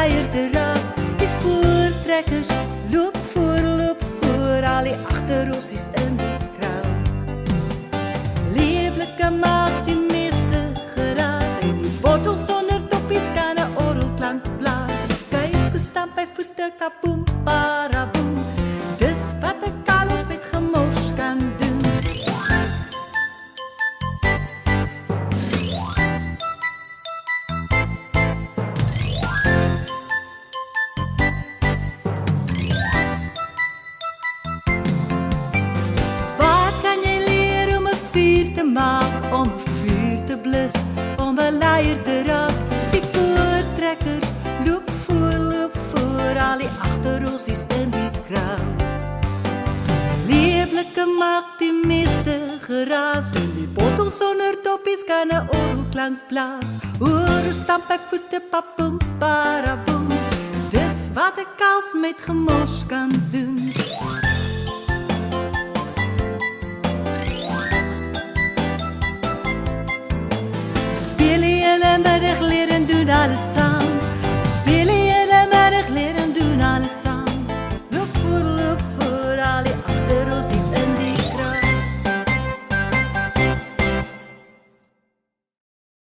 leier te raak. Die voortrekkers loop voor, al die agterrossies in die kraal. Leeflike maak die meeste geraas, en die bottel sonder toppies kan 'n orgelklank blaas. Kyk hoe stamp hy voete, kaboom, paraboom. Dis wat 'n kalles met gemors kan doen. Om 'n vuur te blus, om 'n leier te raak. Die voortrekkers loop voor, al die agterrossies in die kraal. Leeflike maak die meeste geraas, en die bottel sonder toppies kan 'n orgelklank blaas. Hoor hoe stamp hy voete, papoem, paraboem. Dis wat 'n kals met gemors kan doen.